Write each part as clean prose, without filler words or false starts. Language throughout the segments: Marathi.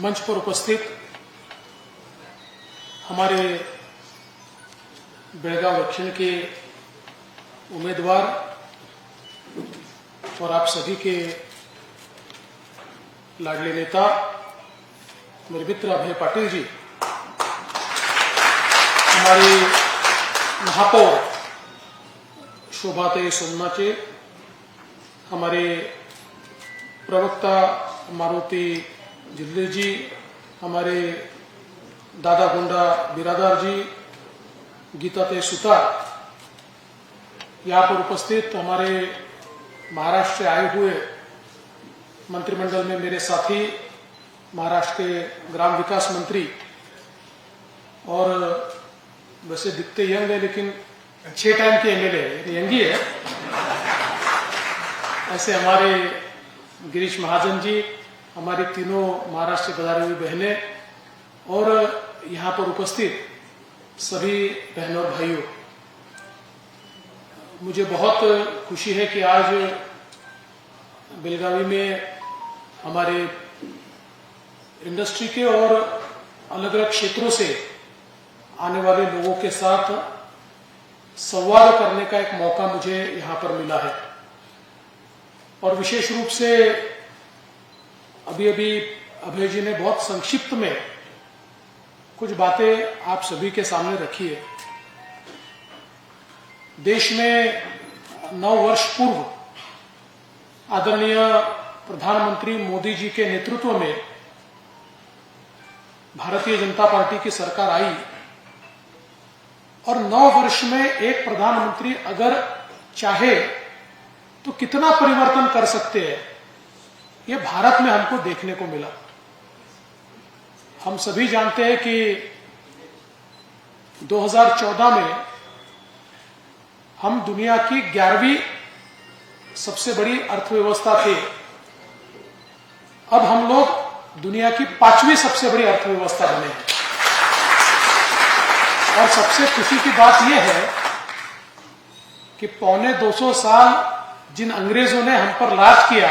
मंच पर उपस्थित हमारे बेलगांव दक्षिण के उम्मीदवार और आप सभी के लाडले नेता मेरे मित्र अभय पाटिल जी, हमारी महापौर शोभाते सोमनाचे, हमारे प्रवक्ता मारुति जिल्ले जी, हमारे दादा गुंडा बिरादार जी, गीताते सुतार, यहाँ पर उपस्थित हमारे महाराष्ट्र से आए हुए मंत्रिमंडल में मेरे साथी, महाराष्ट्र के ग्राम विकास मंत्री और वैसे दिखते यंग है लेकिन 6 टाइम के एमएलए यंग ही है, ऐसे हमारे गिरीश महाजन जी, हमारी तीनों महाराष्ट्र से पधारी हुई बहनें और यहाँ पर उपस्थित सभी बहनों और भाइयों, मुझे बहुत खुशी है कि आज बेलगावी में हमारे इंडस्ट्री के और अलग अलग क्षेत्रों से आने वाले लोगों के साथ संवाद करने का एक मौका मुझे यहाँ पर मिला है। और विशेष रूप से अभी अभय जी ने बहुत संक्षिप्त में कुछ बातें आप सभी के सामने रखी है। देश में 9 वर्ष पूर्व आदरणीय प्रधानमंत्री मोदी जी के नेतृत्व में भारतीय जनता पार्टी की सरकार आई और 9 वर्ष में एक प्रधानमंत्री अगर चाहे तो कितना परिवर्तन कर सकते हैं, ये भारत में हमको देखने को मिला। हम सभी जानते हैं कि 2014 में हम दुनिया की 11वीं सबसे बड़ी अर्थव्यवस्था थे, अब हम लोग दुनिया की 5वीं सबसे बड़ी अर्थव्यवस्था बने हैं। और सबसे खुशी की बात यह है कि 250 साल जिन अंग्रेजों ने हम पर राज किया,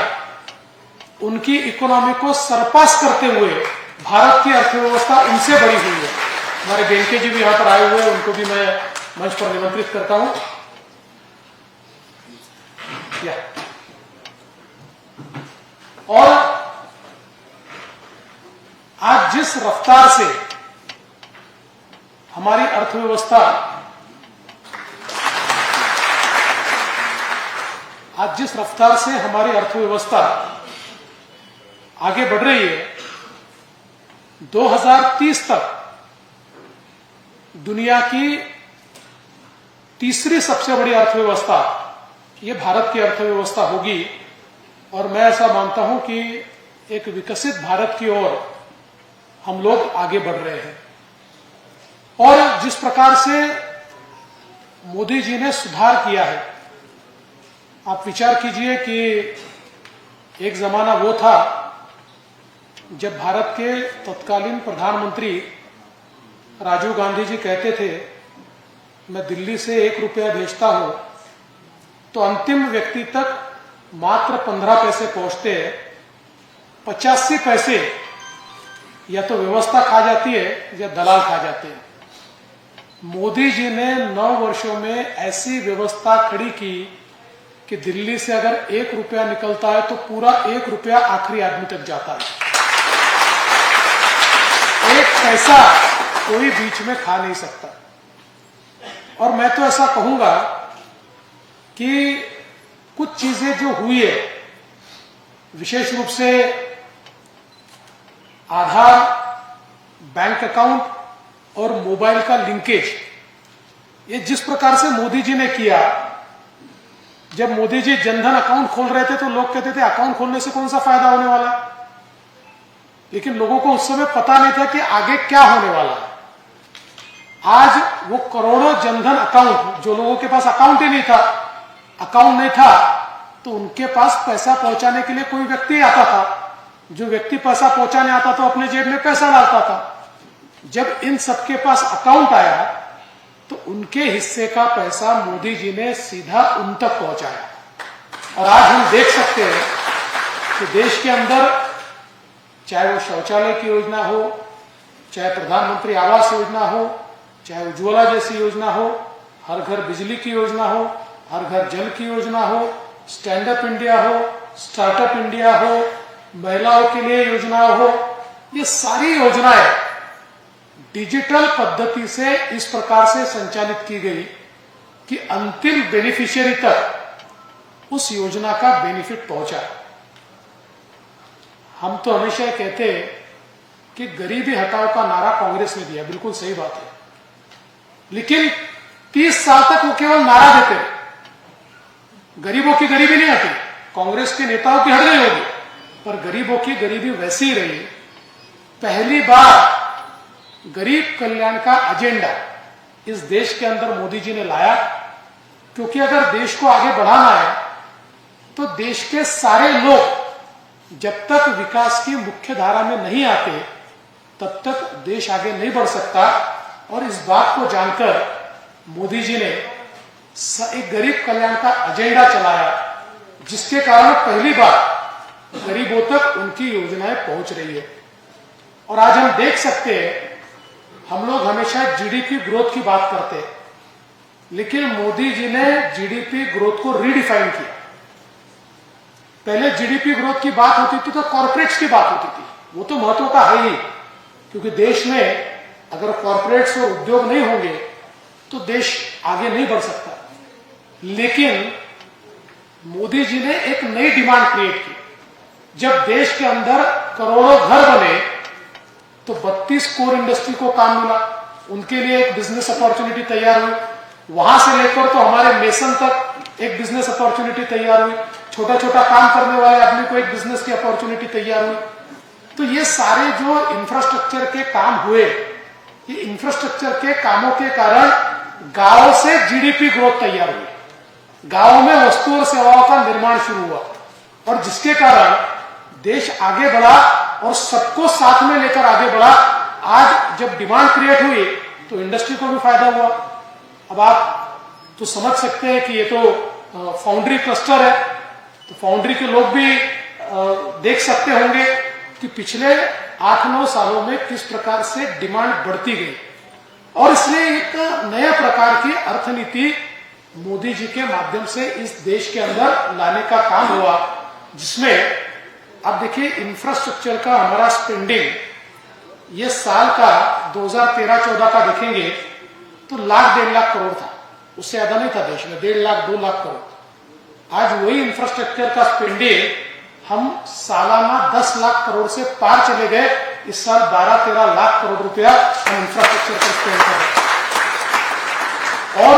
उनकी इकोनॉमी को सरपास करते हुए भारत की अर्थव्यवस्था उनसे बड़ी हुई है। हमारे बेनके जी भी यहां पर आए हुए हैं, उनको भी मैं मंच पर निमंत्रित करता हूं। और आज जिस रफ्तार से हमारी अर्थव्यवस्था आगे बढ़ रही है, 2030 तक दुनिया की तीसरी सबसे बड़ी अर्थव्यवस्था ये भारत की अर्थव्यवस्था होगी। और मैं ऐसा मानता हूं कि एक विकसित भारत की ओर हम लोग आगे बढ़ रहे हैं। और जिस प्रकार से मोदी जी ने सुधार किया है, आप विचार कीजिए कि एक जमाना वो था जब भारत के तत्कालीन प्रधानमंत्री राजीव गांधी जी कहते थे, मैं दिल्ली से 1 रुपया भेजता हूं तो अंतिम व्यक्ति तक मात्र 15 पैसे पहुंचते हैं, 85 पैसे या तो व्यवस्था खा जाती है या दलाल खा जाते हैं। मोदी जी ने 9 वर्षों में ऐसी व्यवस्था खड़ी की कि दिल्ली से अगर 1 रुपया निकलता है तो पूरा 1 रुपया आखिरी आदमी तक जाता है। 1 पैसा कोई बीच में खा नहीं सकता। और मैं तो ऐसा कहूंगा कि कुछ चीजें जो हुई है, विशेष रूप से आधार, बैंक अकाउंट और मोबाइल का लिंकेज, ये जिस प्रकार से मोदी जी ने किया, जब मोदी जी जनधन अकाउंट खोल रहे थे तो लोग कहते थे अकाउंट खोलने से कौन सा फायदा होने वाला है, लेकिन लोगों को उस समय पता नहीं था कि आगे क्या होने वाला है। आज वो करोड़ों जनधन अकाउंट, जो लोगों के पास अकाउंट नहीं था तो उनके पास पैसा पहुंचाने के लिए कोई व्यक्ति आता था, जो व्यक्ति पैसा पहुंचाने आता तो अपने जेब में पैसा डालता था। जब इन सबके पास अकाउंट आया तो उनके हिस्से का पैसा मोदी जी ने सीधा उन तक पहुंचाया। और आज हम देख सकते हैं कि देश के अंदर चाहे वो शौचालय की योजना हो, चाहे प्रधानमंत्री आवास योजना हो, चाहे उज्ज्वला जैसी योजना हो, हर घर बिजली की योजना हो, हर घर जल की योजना हो, स्टैंड अप इंडिया हो, स्टार्टअप इंडिया हो, महिलाओं के लिए योजना हो, ये सारी योजनाएं डिजिटल पद्धति से इस प्रकार से संचालित की गई कि अंतिम बेनिफिशियरी तक उस योजना का बेनिफिट पहुंचा। हम तो हमेशा कहते हैं कि गरीबी हटाओ का नारा कांग्रेस ने दिया, बिल्कुल सही बात है, लेकिन 30 साल तक वो केवल नारा देते रहे, गरीबों की गरीबी नहीं हटी। कांग्रेस के नेताओं की हट गई होगी, पर गरीबों की गरीबी वैसी ही रही। पहली बार गरीब कल्याण का एजेंडा इस देश के अंदर मोदी जी ने लाया, क्योंकि अगर देश को आगे बढ़ाना है तो देश के सारे लोग जब तक विकास की मुख्य धारा में नहीं आते तब तक देश आगे नहीं बढ़ सकता। और इस बात को जानकर मोदी जी ने एक गरीब कल्याण का एजेंडा चलाया, जिसके कारण पहली बार गरीबों तक उनकी योजनाएं पहुंच रही है। और आज हम देख सकते हैं, हम लोग हमेशा जीडीपी ग्रोथ की बात करते हैं, लेकिन मोदी जी ने जीडीपी ग्रोथ को रीडिफाइन किया। पहले जीडीपी ग्रोथ की बात होती थी तो कॉर्पोरेट्स की बात होती थी, वो तो महत्व का है ही, क्योंकि देश में अगर कॉर्पोरेट्स और उद्योग नहीं होंगे तो देश आगे नहीं बढ़ सकता। लेकिन मोदी जी ने एक नई डिमांड क्रिएट की। जब देश के अंदर करोड़ों घर बने तो 32 कोर इंडस्ट्री को काम मिला, उनके लिए एक बिजनेस अपॉर्चुनिटी तैयार हुई। वहां से लेकर तो हमारे मेसन तक एक बिजनेस अपॉर्चुनिटी तैयार हुई, छोटा छोटा काम करने वाले आदमी को एक बिजनेस की अपॉर्चुनिटी तैयार हुई। तो ये सारे जो इंफ्रास्ट्रक्चर के काम हुए, ये इंफ्रास्ट्रक्चर के कामों के कारण गांव से जीडीपी ग्रोथ तैयार हुई, गांव में वस्तु और सेवाओं का निर्माण शुरू हुआ, और जिसके कारण देश आगे बढ़ा और सबको साथ में लेकर आगे बढ़ा। आज जब डिमांड क्रिएट हुई तो इंडस्ट्री को भी फायदा हुआ। अब आप तो समझ सकते हैं कि ये तो फाउंड्री क्लस्टर है, तो फाउंड्री के लोग भी देख सकते होंगे कि पिछले 8-9 सालों में किस प्रकार से डिमांड बढ़ती गई। और इसलिए एक नया प्रकार की अर्थनीति मोदी जी के माध्यम से इस देश के अंदर लाने का काम हुआ, जिसमें अब देखिए इंफ्रास्ट्रक्चर का हमारा स्पेंडिंग ये साल का 2013-14 का देखेंगे तो 1,00,000-1.5 लाख करोड़ था, उससे ज्यादा नहीं था देश में, 1.5 लाख 2 लाख करोड़। आज वही इंफ्रास्ट्रक्चर का स्पेंडिंग हम सालाना 10 लाख करोड़ से पार चले गए। इस साल 12-13 लाख करोड़ रुपया हम इंफ्रास्ट्रक्चर पर स्पेंड कर रहे हैं। और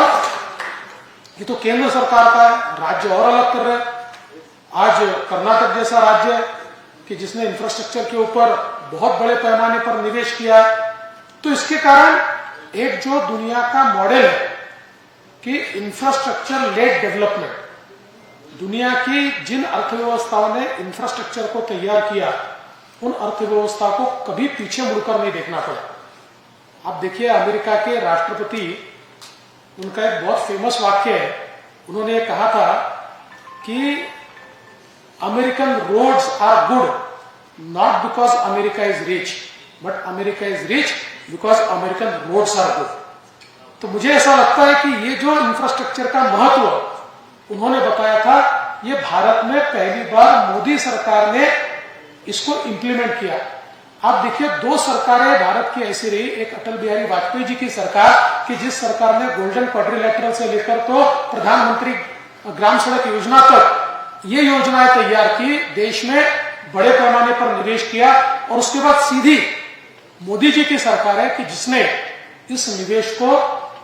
ये तो केंद्र सरकार का है, राज्य और अलग कर रहे हैं। आज कर्नाटक जैसा राज्य है कि जिसने इंफ्रास्ट्रक्चर के ऊपर बहुत बड़े पैमाने पर निवेश किया है। तो इसके कारण एक जो दुनिया का मॉडल है कि इंफ्रास्ट्रक्चर लेड डेवलपमेंट, दुनिया की जिन अर्थव्यवस्थाओं ने इंफ्रास्ट्रक्चर को तैयार किया, उन अर्थव्यवस्था को कभी पीछे मुड़कर नहीं देखना पड़ा। आप देखिए अमेरिका के राष्ट्रपति, उनका एक बहुत फेमस वाक्य है, उन्होंने कहा था कि American roads are good not because America is rich, but America is rich because American roads are good. तो मुझे ऐसा लगता है कि ये जो इंफ्रास्ट्रक्चर का महत्व उन्होंने बताया था, ये भारत में पहली बार मोदी सरकार ने इसको इंप्लीमेंट किया। आप देखिए 2 सरकारें भारत की ऐसी रही, एक अटल बिहारी वाजपेयी जी की सरकार कि जिस सरकार ने गोल्डन क्वाड्रिलेटरल से लेकर तो प्रधानमंत्री ग्राम सड़क योजना तक ये योजनाएं तैयार की, देश में बड़े पैमाने पर निवेश किया। और उसके बाद सीधी मोदी जी की सरकार है कि जिसने इस निवेश को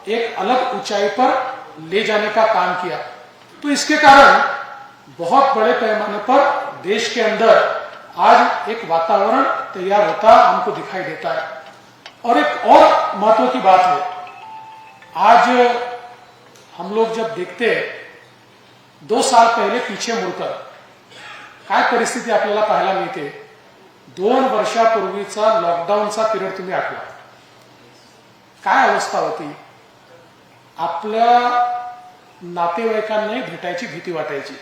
एक अलग ऊंचाई पर ले जाने का काम किया। तो इसके कारण बहुत बड़े पैमाने पर देश के अंदर आज एक वातावरण तैयार होता हमको दिखाई देता है। और एक और महत्व की बात है, आज हम लोग जब देखते हैं 2 साल पहिले पीछे मुड़कर काय परिस्थिती आपल्याला पाहायला मिळते। 2 वर्षापूर्वीचा लॉकडाऊनचा पिरियड तुम्ही आठवा, काय अवस्था होती। आपल्या नातेवाईकांना भेटायची भीती वाटायची।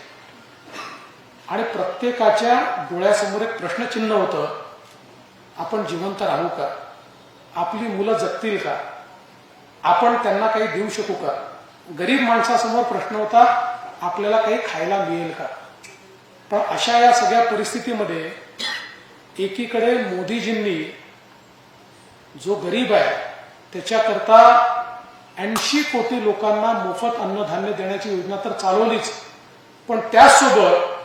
आणि प्रत्येकाच्या डोळ्यासमोर एक प्रश्नचिन्ह होतं, आपण जिवंत राहू का, आपली मुलं जगतील का, आपण त्यांना काही देऊ शकू का. गरीब माणसासमोर प्रश्न होता, आपल्याला काही खायला मिळेल का. पण अशा या सगळ्या परिस्थितीमध्ये एकीकडे मोदीजींनी जो गरीब आहे त्याच्याकरता 80 कोटी लोकांना मोफत अन्नधान्य देण्याची योजना तर चालवलीच, पण त्याचसोबत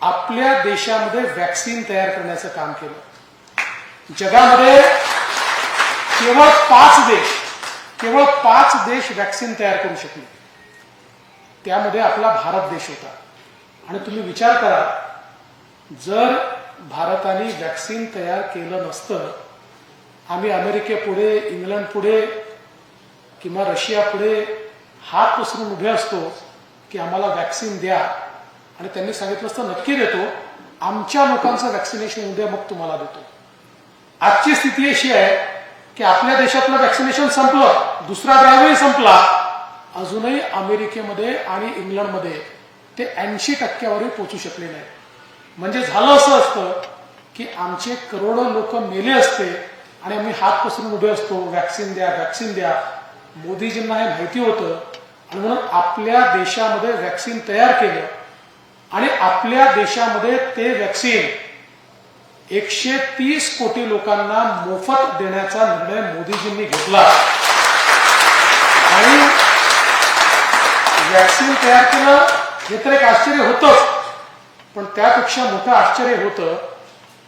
आपल्या देशामध्ये वॅक्सिन तयार करण्याचं काम केलं. जगामध्ये केवळ 5 देश वॅक्सिन तयार करू शकले, त्यामध्ये आपला भारत देश होता. आणि तुम्ही विचार करा, जर भारताने वॅक्सिन तयार केलं नसतं, आम्ही अमेरिकेपुढे, इंग्लंड पुढे किंवा रशिया पुढे हात पसरून उभे असतो की आम्हाला वॅक्सिन द्या, आणि त्यांनी सांगितलं असतं नक्की देतो, आमच्या लोकांचं वॅक्सिनेशन उद्या मग तुम्हाला देतो. आजची स्थिती अशी आहे की आपल्या देशातलं वॅक्सिनेशन संपलं, दुसरा ड्राईव्हही संपला, अजूनही अमेरिकेमध्ये आणि इंग्लंडमध्ये ते 80%वरही पोहोचू शकले नाही. म्हणजे झालं असं असतं की आमचे करोडो लोक मेले असते आणि आम्ही हात पसरून उभे असतो, वॅक्सिन द्या, वॅक्सिन द्या. मोदीजींना हे माहिती होतं आणि म्हणून आपल्या देशामध्ये वॅक्सिन तयार केलं आणि आपल्या देशामध्ये ते वॅक्सिन 130 कोटी लोकांना मोफत देण्याचा निर्णय मोदीजींनी घेतला. आणि वॅक्सिन तयार केलं हे तर एक आश्चर्य होतंच, पण त्यापेक्षा मोठं आश्चर्य होतं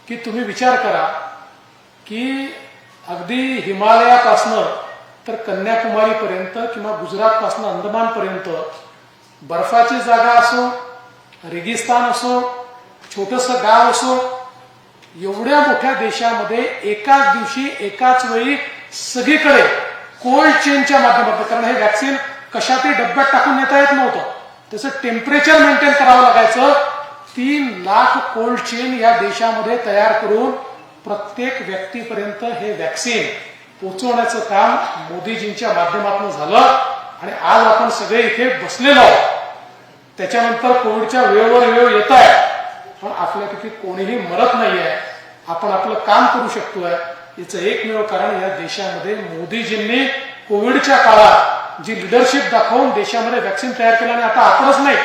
की तुम्ही विचार करा की अगदी हिमालयापासनं तर कन्याकुमारीपर्यंत किंवा गुजरातपासनं अंदमानपर्यंत बर्फाची जागा असो, रेगिस्तान असो, छोटंसं गाव असो, एवढ्या मोठ्या देशामध्ये एकाच दिवशी एकाच वेळी सगळीकडे कोल्ड चेनच्या माध्यमातून, कारण हे वॅक्सिन कशातही डब्यात टाकून नेता येत नव्हतं, त्याचं टेम्परेचर मेंटेन करावं लागायचं. 3 लाख कोल्ड चेन या देशामध्ये तयार करून प्रत्येक व्यक्तीपर्यंत हे वॅक्सिन पोहोचवण्याचं काम मोदीजींच्या माध्यमातून झालं. आणि आज आपण सगळे इथे बसलेलो आहोत. त्याच्यानंतर कोविडच्या वेळेवर वेळ येत आहे, पण आपल्यापैकी कोणीही मरत नाहीये, आपण आपलं काम करू शकतोय. याचं एकमेव कारण या देशामध्ये मोदीजींनी कोविडच्या काळात जी लिडरशिप दाखवून देशामध्ये वॅक्सिन तयार केलं. आणि आता आपणच नाही,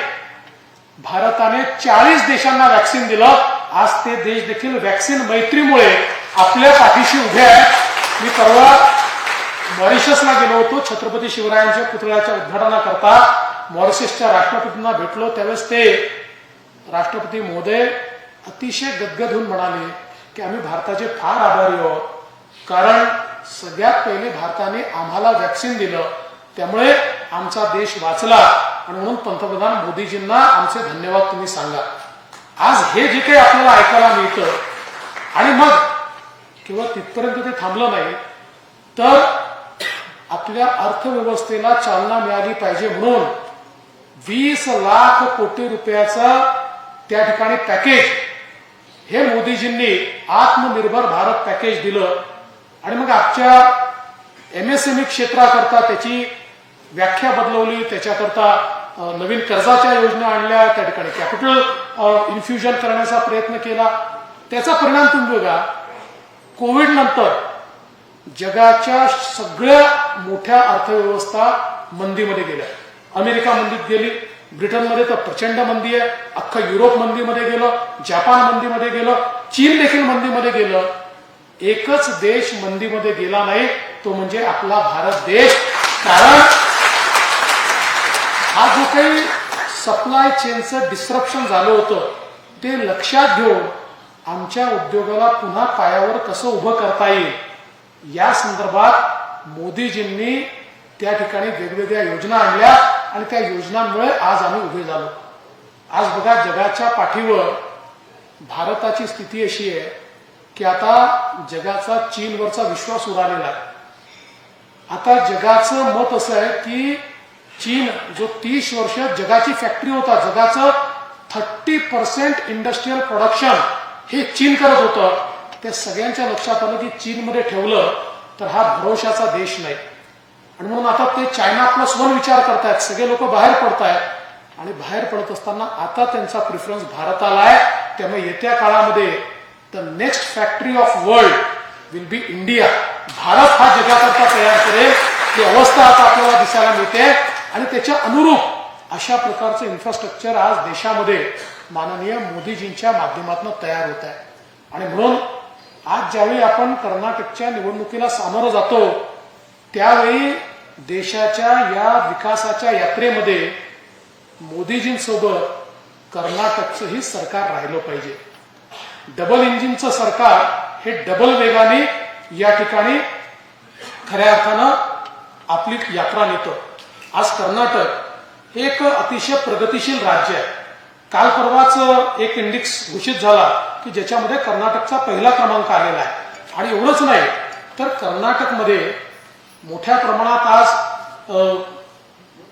भारताने 40 देशांना वॅक्सिन दिलं. आज ते देश देखील वॅक्सिन मैत्रीमुळे आपल्या पाठीशी उभे आहेत. मी परवा मॉरिशसला गेलो होतो, छत्रपती शिवरायांच्या पुतळ्याच्या उद्घाटनाकरता मॉरिशसच्या राष्ट्रपतींना भेटलो. त्यावेळेस ते राष्ट्रपती महोदय अतिशय गदगद होऊन म्हणाले की आम्ही भारताचे फार आभारी आहोत, कारण सगळ्यात पहिले भारताने आम्हाला वॅक्सिन दिलं, त्यामुळे आमचा देश वाचला. आणि म्हणून पंतप्रधान मोदीजींना आमचे धन्यवाद तुम्ही सांगा. आज हे जे काही आपल्याला ऐकायला मिळतं, आणि मग केवळ तिथपर्यंत ते थांबलं नाही, तर आपल्या अर्थव्यवस्थेला चालना मिळाली पाहिजे म्हणून 20 लाख कोटी रुपयाचा त्या ठिकाणी पॅकेज हे मोदीजींनी आत्मनिर्भर भारत पॅकेज दिलं. आणि मग आजच्या MSME क्षेत्राकरता त्याची व्याख्या बदलवली, त्याच्याकरता नवीन कर्जाच्या योजना आणल्या, त्या ठिकाणी कॅपिटल इन्फ्युजन करण्याचा प्रयत्न केला. त्याचा परिणाम तुम्ही बघा, कोविड नंतर जगाच्या सगळ्या मोठ्या अर्थव्यवस्था मंदीमध्ये गेल्या. अमेरिका मंदीत गेली, ब्रिटनमध्ये तर प्रचंड मंदी आहे, अख्खं युरोप मंदीमध्ये गेलं, जपान मंदीमध्ये गेलं, चीन देखील मंदीमध्ये गेलं. एकच देश मंदीमध्ये गेला नाही, तो म्हणजे आपला भारत देश. कारण हा जो काही सप्लाय चेनचं डिस्ट्रप्शन झालं होतं ते लक्षात घेऊन आमच्या उद्योगाला पुन्हा पायावर कसं उभं करता येईल या संदर्भात मोदीजींनी त्या ठिकाणी वेगवेगळ्या योजना आणल्या आणि त्या योजनांमुळे आज आम्ही उभे झालो. आज बघा, जगाच्या पाठीवर भारताची स्थिती अशी आहे की आता जगाचा चीनवरचा विश्वास उडालेला आहे. आता जगाचं मत असं आहे की चीन जो 30 वर्ष जगाची फॅक्टरी होता, जगाचं 30% इंडस्ट्रियल प्रोडक्शन हे चीन करत होतं, त्या सगळ्यांच्या लक्षात आलं की चीनमध्ये ठेवलं तर हा भरोशाचा देश नाही. आणि म्हणून आता ते चायना+1 विचार करतायत, सगळे लोक बाहेर पडतायत. आणि बाहेर पडत असताना आता त्यांचा प्रिफरन्स भारताला आहे. त्यामुळे येत्या काळामध्ये the next factory of world will be India. Bharat हा जगाकरता तयार करेल ही अवस्था आता आपल्याला दिसायला मिळते आणि त्याच्या अनुरूप अशा प्रकारचं इन्फ्रास्ट्रक्चर आज देशामध्ये माननीय मोदीजींच्या माध्यमातून तयार होत आहे. आणि म्हणून आज ज्यावेळी आपण कर्नाटकच्या निवडणुकीला सामोरं जातो त्यावेळी देशाच्या या विकासाच्या यात्रेमध्ये मोदीजींसोबत कर्नाटकचंही सरकार राहिलं पाहिजे. डबल इंजिनचं सरकार हे डबल वेगाने या ठिकाणी खऱ्या अर्थानं आपली यात्रा नेतं. आज कर्नाटक हे एक अतिशय प्रगतिशील राज्य आहे. काल परवाच एक इंडेक्स घोषित झाला की ज्याच्यामध्ये कर्नाटकचा पहिला क्रमांक आलेला आहे. आणि एवढंच नाही तर कर्नाटकमध्ये मोठ्या प्रमाणात आज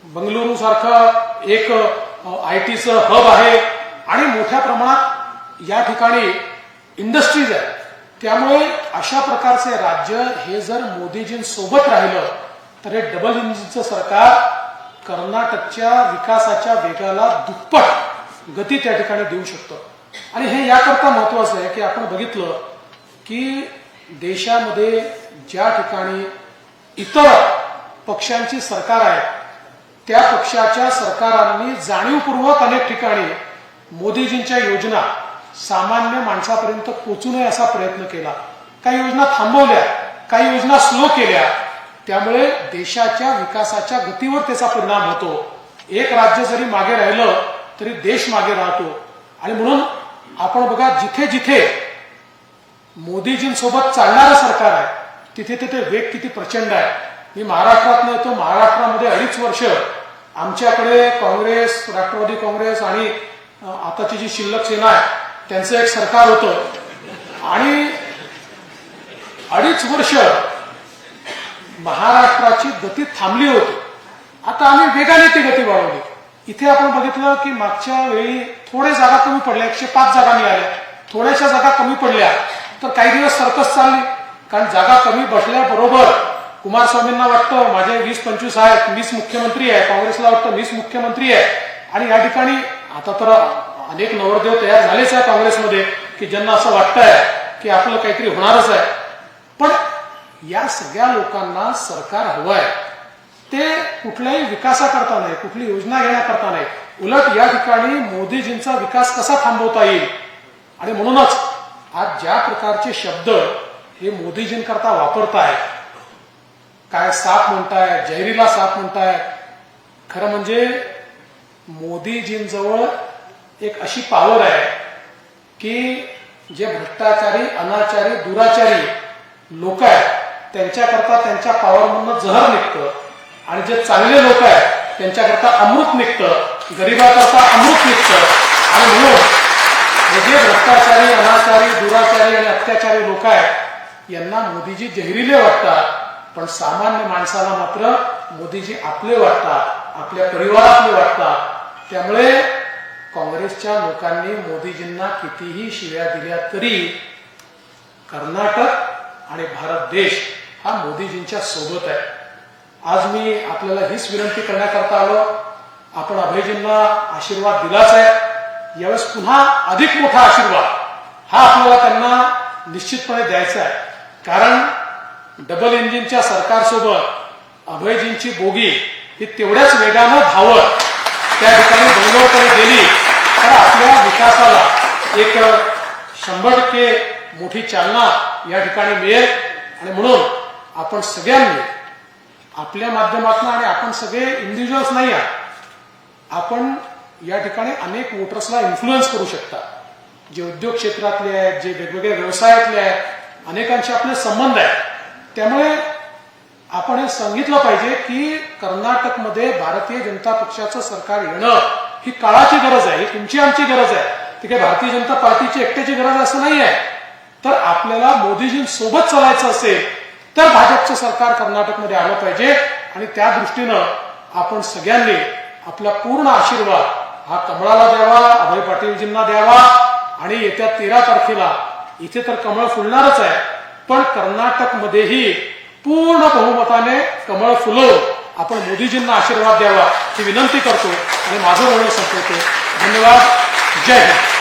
बंगळुरू सारखं एक आयटीचं हब आहे आणि मोठ्या प्रमाणात या ठिकाणी इंडस्ट्रीज आहेत. त्यामुळे अशा प्रकारचे राज्य हे जर मोदीजींसोबत राहिलं तर हे डबल इंजिनचं सरकार कर्नाटकच्या विकासाच्या वेगाला दुप्पट गती त्या ठिकाणी देऊ शकतं. आणि हे याकरता महत्वाचं आहे की आपण बघितलं की देशामध्ये ज्या ठिकाणी इतर पक्षांची सरकार आहेत त्या पक्षाच्या सरकारांनी जाणीवपूर्वक अनेक ठिकाणी मोदीजींच्या योजना सामान्य माणसापर्यंत पोहोचू नये असा प्रयत्न केला. काही योजना थांबवल्या, काही योजना स्लो केल्या. त्यामुळे देशाच्या विकासाच्या गतीवर त्याचा परिणाम होतो. एक राज्य जरी मागे राहिलं तरी देश मागे राहतो. आणि म्हणून आपण बघा जिथे जिथे मोदीजींसोबत चालणारं सरकार आहे तिथे तिथे वेग किती प्रचंड आहे. मी महाराष्ट्रात येतो. महाराष्ट्रामध्ये 2.5 वर्ष आमच्याकडे काँग्रेस, राष्ट्रवादी काँग्रेस आणि आताची जी शिल्लक सेना आहे त्यांचं एक सरकार होतं आणि 2.5 वर्ष महाराष्ट्राची गती थांबली होती. आता आम्ही वेगाने ती गती वाढवली. इथे आपण बघितलं की मागच्या वेळी थोड्या जागा कमी पडल्या, 105 जागा मिळाल्या. थोड्याशा जागा कमी पडल्या तर काही दिवस सर्कस चालली. कारण जागा कमी बसल्याबरोबर कुमारस्वामींना वाटतं माझे 20-25 आहेत, मीच मुख्यमंत्री आहे. काँग्रेसला वाटतं मीच मुख्यमंत्री आहे. आणि या ठिकाणी आता तर अनेक नवरदेव तयार झालेच आहे काँग्रेसमध्ये की ज्यांना असं वाटतंय की आपलं काहीतरी होणारच आहे. पण या सगळ्या लोकांना सरकार हवं आहे ते कुठल्याही विकासाकरता नाही, कुठली योजना घेण्याकरता नाही. उलट या ठिकाणी मोदीजींचा विकास कसा थांबवता येईल. आणि म्हणूनच आज ज्या प्रकारचे शब्द हे मोदीजींकरता वापरताय, काय साप म्हणताय, जैरीला साप म्हणताय. खरं म्हणजे मोदीजींजवळ एक अशी पॉवर आहे की जे भ्रष्टाचारी, अनाचारी, दुराचारी लोक आहेत त्यांच्याकरता त्यांच्या पॉवरमधनं जहर निघतं आणि जे चांगले लोक आहेत त्यांच्याकरता अमृत निघतं, गरिबाकरता अमृत निघतं. आणि म्हणून हे जे भ्रष्टाचारी, अनाचारी, दुराचारी आणि अत्याचारी लोक आहेत यांना मोदीजी जहिरीले वाटतात. पण सामान्य माणसाला मात्र मोदीजी आपले वाटतात, आपल्या परिवारातले वाटतात. त्यामुळे काँग्रेसच्या लोकांनी मोदीजींना कितीही शिव्या दिल्या तरी कर्नाटक आणि भारत देश हा मोदीजींच्या सोबत आहे. आज मी आपल्याला हीच विनंती करण्याकरता आलो. आपण अभयजींना आशीर्वाद दिलाच आहे. यावेळेस पुन्हा अधिक मोठा आशीर्वाद हा आपल्याला त्यांना निश्चितपणे द्यायचा आहे. कारण डबल इंजिनच्या सरकारसोबत अभयजींची बोगी ही तेवढ्याच वेगानं धावत त्या ठिकाणी बंगलोरकडे गेली तर आपल्या विकासाला एक 100% मोठी चालना या ठिकाणी मिळेल. आणि म्हणून आपण सगळ्यांनी आपल्या माध्यमातून, आणि आपण सगळे इंडिव्हिज्युअल्स नाही आहात, आपण या ठिकाणी अनेक वोटर्सला इन्फ्लुएन्स करू शकता. जे उद्योग क्षेत्रातले आहेत, जे वेगवेगळ्या व्यवसायातले आहेत, अनेकांचे आपले संबंध आहेत. त्यामुळे आपण हे सांगितलं पाहिजे की कर्नाटकमध्ये भारतीय जनता पक्षाचं सरकार येणं ही काळाची गरज आहे, ही तुमची आमची गरज आहे. ती काही भारतीय जनता पार्टीची एकट्याची गरज असं नाही आहे. तर आपल्याला मोदीजींसोबत चालायचं असेल तर भाजपचं सरकार कर्नाटकमध्ये आलं पाहिजे. आणि त्या दृष्टीनं आपण सगळ्यांनी आपला पूर्ण आशीर्वाद हा कमळाला द्यावा, अभय पाटीलजींना द्यावा. आणि येत्या 13 तारखेला इथे तर कमळ फुलणारच आहे, पण कर्नाटकमध्येही पूर्ण बहुमताने कमळ फुलवून आपण मोदीजींना आशीर्वाद द्यावा ही विनंती करतो आणि माझं बोलणं संपवतो. धन्यवाद. जय हिंद.